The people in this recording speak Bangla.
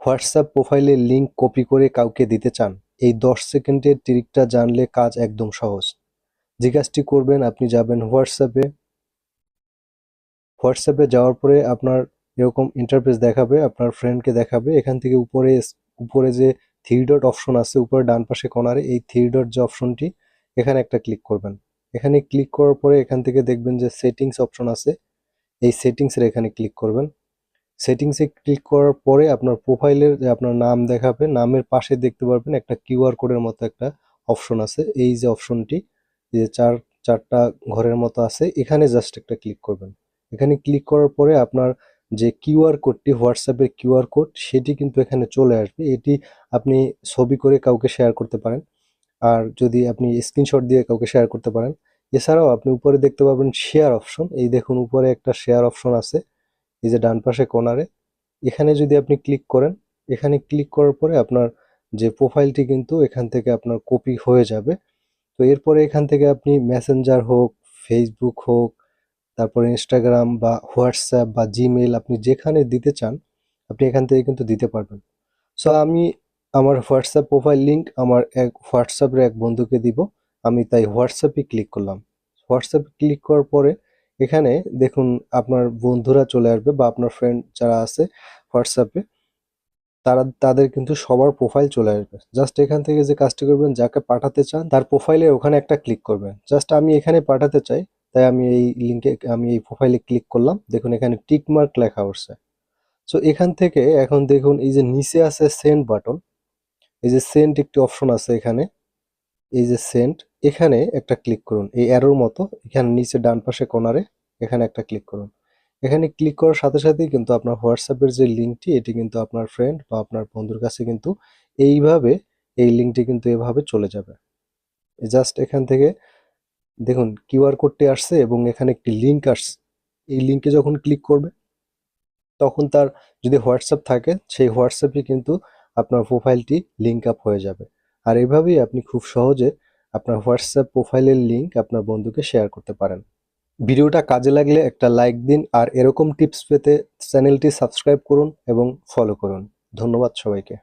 হোয়াটসঅ্যাপ প্রোফাইলের লিঙ্ক কপি করে কাউকে দিতে চান, এই 10 সেকেন্ডের ট্রিকটা জানলে কাজ একদম সহজ। যে কাজটি করবেন, আপনি যাবেন হোয়াটসঅ্যাপে যাওয়ার পরে আপনার এরকম ইন্টারফেস দেখাবে, আপনার ফ্রেন্ডকে দেখাবে। এখান থেকে উপরে যে থ্রি ডট অপশন আছে, উপরে ডান পাশে কর্নারে এই থ্রি ডট যে অপশনটি, এখানে একটা ক্লিক করবেন। এখানে ক্লিক করার পরে এখান থেকে দেখবেন যে সেটিংস অপশন আছে, এই সেটিংসের এখানে ক্লিক করবেন। সেটিংসে ক্লিক করার পরে আপনার প্রোফাইলের যে আপনার নাম দেখাবে, নামের পাশে দেখতে পারবেন একটা কিউআর কোডের মতো একটা অপশন আছে। এই যে অপশনটি, যে চারটা ঘরের মতো আছে, এখানে জাস্ট একটা ক্লিক করবেন। এখানে ক্লিক করার পরে আপনার যে কিউআর কোডটি, হোয়াটসঅ্যাপের কিউআর কোড, সেটি কিন্তু এখানে চলে আসবে। এটি আপনি ছবি করে কাউকে শেয়ার করতে পারেন, আর যদি আপনি স্ক্রিনশট দিয়ে কাউকে শেয়ার করতে পারেন। এছাড়াও আপনি উপরে দেখতে পাবেন শেয়ার অপশন। এই দেখুন উপরে একটা শেয়ার অপশন আছে, এই যে ডান পাশে কর্নারে। এখানে যদি আপনি ক্লিক করেন, এখানে ক্লিক করার পরে আপনার যে প্রোফাইলটি কিন্তু এখান থেকে আপনার কপি হয়ে যাবে। তো এরপরে এখান থেকে আপনি মেসেঞ্জার হোক, ফেসবুক হোক, তারপরে ইনস্টাগ্রাম বা হোয়াটসঅ্যাপ বা জিমেল, আপনি যেখানে দিতে চান আপনি এখান থেকে কিন্তু দিতে পারবেন। সো আমি আমার হোয়াটসঅ্যাপ প্রোফাইল লিঙ্ক আমার হোয়াটসঅ্যাপের এক বন্ধুকে দিব। আমি তাই হোয়াটসঅ্যাপে ক্লিক করলাম। হোয়াটসঅ্যাপে ক্লিক করার পরে এখানে দেখুন আপনার বন্ধুরা চলে আসবে, বা আপনার ফ্রেন্ড যারা আছে হোয়াটসঅ্যাপে, তাদের কিন্তু সবার প্রোফাইল চলে আসবে। জাস্ট এখান থেকে যে কাজটি করবেন, যাকে পাঠাতে চান তার প্রোফাইলে ওখানে একটা ক্লিক করবেন। জাস্ট আমি এখানে পাঠাতে চাই, তাই আমি এই লিঙ্কে, আমি এই প্রোফাইলে ক্লিক করলাম। দেখুন এখানে টিক মার্ক লেখা উঠছে। সো এখান থেকে এখন দেখুন এই যে নিচে আছে সেন্ড বাটন, এই যে সেন্ড একটি অপশন আছে এখানে, এই যে সেন্ড, এখানে একটা ক্লিক করুন। এই অ্যারোর মতো এখানে নিচে ডান পাশে কর্নারে এখানে একটা ক্লিক করুন। এখানে ক্লিক করার সাথে সাথেই কিন্তু আপনার হোয়াটসঅ্যাপের যে লিঙ্কটি, এটি কিন্তু আপনার ফ্রেন্ড বা আপনার বন্ধুর কাছে কিন্তু এইভাবে, এই লিঙ্কটি কিন্তু এভাবে চলে যাবে। জাস্ট এখান থেকে দেখুন কিউআর কোডটি আসছে এবং এখানে একটি লিঙ্ক আসছে। এই লিঙ্কে যখন ক্লিক করবে, তখন তার যদি হোয়াটসঅ্যাপ থাকে, সেই হোয়াটসঅ্যাপে কিন্তু আপনার প্রোফাইলটি লিঙ্ক আপ হয়ে যাবে। আর এভাবেই আপনি খুব সহজে আপনার হোয়াটসঅ্যাপ প্রোফাইলের লিঙ্ক আপনার বন্ধুকে শেয়ার করতে পারেন। ভিডিওটা কাজে লাগলে একটা লাইক দিন, আর এরকম টিপস পেতে চ্যানেলটি সাবস্ক্রাইব করুন এবং ফলো করুন। ধন্যবাদ সবাইকে।